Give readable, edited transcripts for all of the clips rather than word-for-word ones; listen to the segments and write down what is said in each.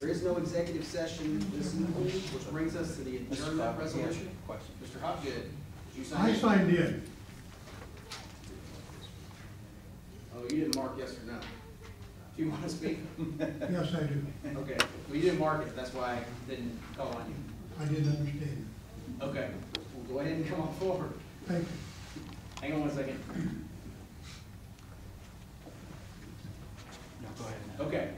There is no executive session this evening, which brings us to the adjournment resolution. Mr. Hopgood, did you sign in? I signed in. Oh, you didn't mark yes or no. Do you want to speak? Yes, I do. Okay, well, you didn't mark it, that's why I didn't call on you. I didn't understand. Okay, well, go ahead and come on forward. Thank you. Hang on one second. No, go ahead. Okay.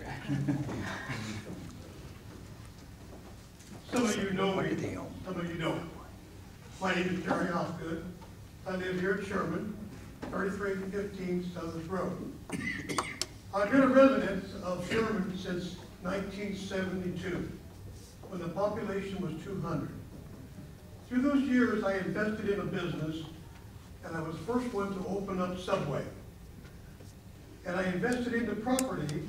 Some of you know me, some of you don't. My name is Jerry Hopgood. I live here at Sherman, 3315 Southers Road. I've been a resident of Sherman since 1972, when the population was 200. Through those years, I invested in a business, and I was the first one to open up Subway. And I invested in the property,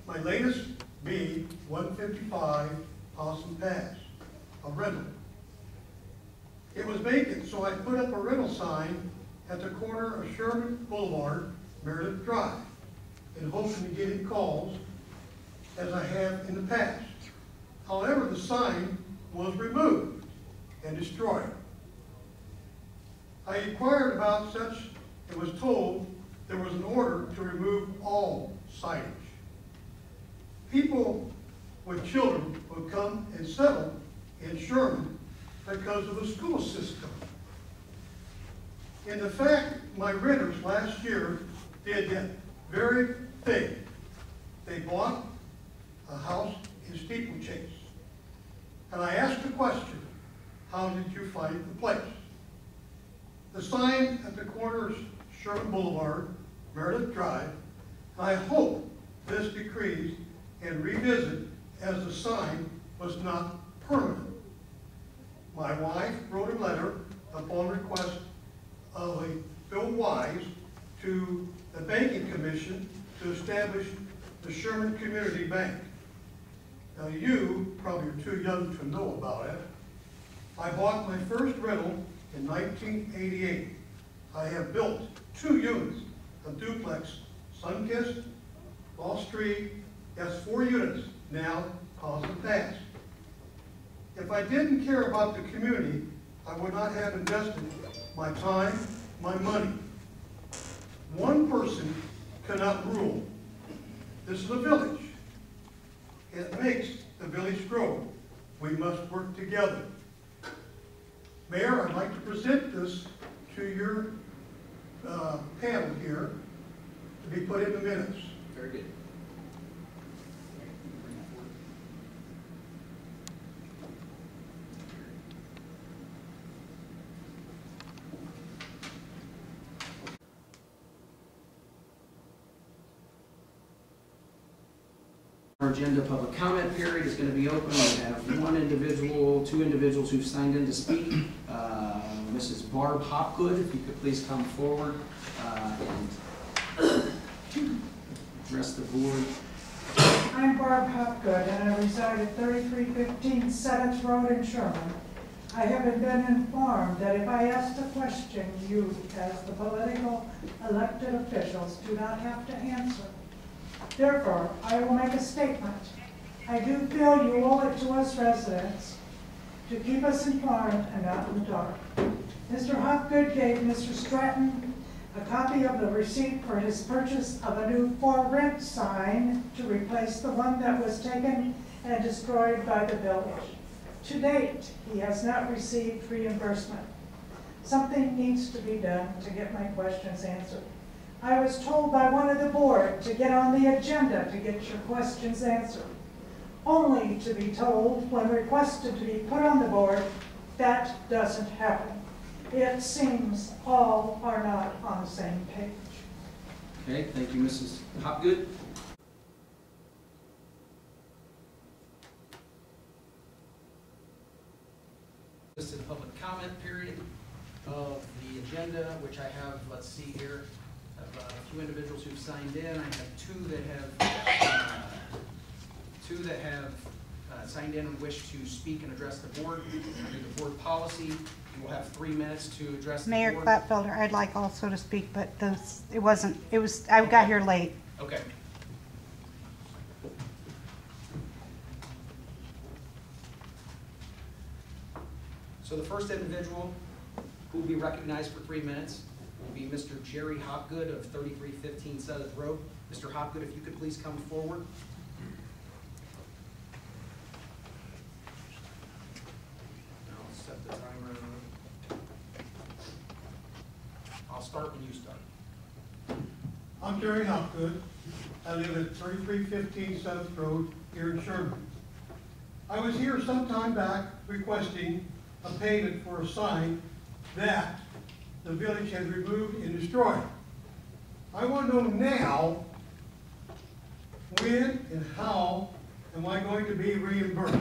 my latest being 155 Possum Pass, a rental. It was vacant, so I put up a rental sign at the corner of Sherman Boulevard, Meredith Drive, in hoping to get in calls, as I have in the past. However, the sign was removed and destroyed. I inquired about such and was told there was an order to remove all signage. People with children would come and settle in Sherman because of the school system. In the fact, my renters last year did that very thing. They bought a house in Steeplechase. And I asked the question, how did you find the place? The sign at the corner of Sherman Boulevard, Meredith Drive, and I hope this decrees and revisit as the sign was not permanent. My wife wrote a letter upon request of Bill Wise to the Banking Commission to establish the Sherman Community Bank. Now you probably are too young to know about it. I bought my first rental in 1988. I have built 2 units of duplex, Sunkist, Wall Street, that's 4 units, now Possum Pass. If I didn't care about the community, I would not have invested my time, my money. One person cannot rule. This is a village. It makes the village grow. We must work together. Mayor, I'd like to present this to your panel here to be put in the minutes. Very good. Our agenda public comment period is going to be open. We have 1 individual, 2 individuals who've signed in to speak. Mrs. Barb Hopgood, if you could please come forward and address the board. I'm Barb Hopgood, and I reside at 3315 7th Road in Sherman. I have been informed that if I ask a question, you, as the political elected officials, do not have to answer. Therefore, I will make a statement. I do feel you owe it to us residents to keep us informed and not in the dark. Mr. Hopgood gave Mr. Stratton a copy of the receipt for his purchase of a new for rent sign to replace the one that was taken and destroyed by the village. To date, he has not received reimbursement. Something needs to be done to get my questions answered. I was told by one of the board to get on the agenda to get your questions answered, only to be told when requested to be put on the board, that doesn't happen. It seems all are not on the same page. Okay, thank you, Mrs. Hopgood. This is the public comment period of the agenda, which I have, let's see here, I have a few individuals who've signed in. I have 2 that have signed in and wish to speak and address the board. Under the board policy, you will have 3 minutes to address the Mayor board. Clapfelder, I'd like also to speak, but I got here late. Okay. So the first individual who will be recognized for 3 minutes will be Mr. Jerry Hopgood of 3315 7th Road. Mr. Hopgood, if you could please come forward. I'll set the timer. I'll start when you start. I'm Jerry Hopgood. I live at 3315 7th Road here in Sherman. I was here some time back requesting a payment for a sign that the village had removed and destroyed. I want to know now, when and how am I going to be reimbursed?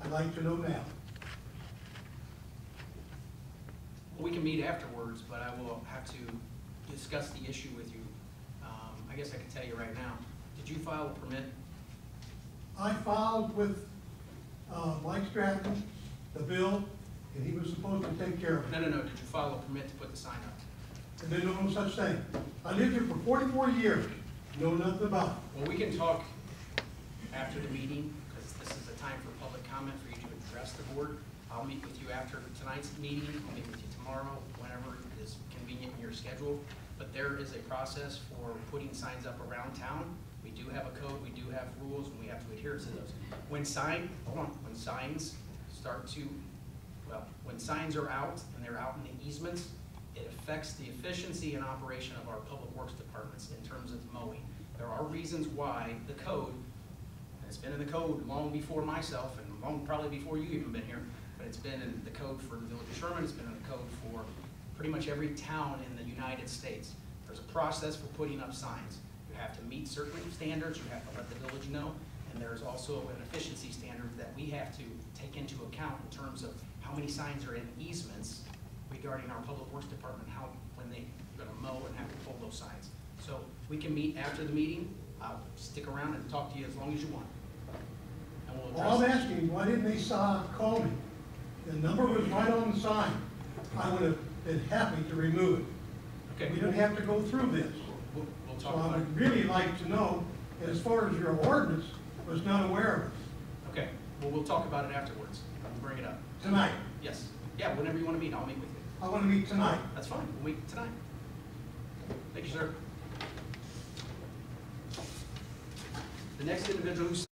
I'd like to know now. We can meet afterwards, but I will have to discuss the issue with you. I guess I can tell you right now. Did you file a permit? I filed with Mike Stratton, the bill, and he was supposed to take care of it. No. Did you file a permit to put the sign up? And there's no such thing. I lived here for 44 years, know nothing about it. Well, we can talk after the meeting, because this is a time for public comment for you to address the board. I'll meet with you after tonight's meeting. I'll meet with you tomorrow, whenever is convenient in your schedule. But there is a process for putting signs up around town. We do have a code, we do have rules, and we have to adhere to those. When signs start to, when signs are out and they're out in the easements, it affects the efficiency and operation of our public works departments in terms of mowing. There are reasons why the code, and it's been in the code long before myself and long probably before you even been here, but it's been in the code for the Village of Sherman, it's been in the code for pretty much every town in the United States. There's a process for putting up signs. You have to meet certain standards, you have to let the village know, and there's also an efficiency standard that we have to take into account in terms of how many signs are in easements regarding our public works department, when they're gonna mow and have to pull those signs. So we can meet after the meeting. I'll stick around and talk to you as long as you want. And we'll address All I'm it. asking, why didn't they call me? The number was right on the sign. I would have been happy to remove it. Okay. We don't have to go through this. We'll So talk I about it. would really like to know, as far as your ordinance, was not aware of it. Okay, well, we'll talk about it afterwards. We'll bring it up. Tonight. Yes. Yeah, whenever you want to meet, I'll meet with you. I want to meet tonight. That's fine. We'll meet tonight. Thank you, sir. The next individual who's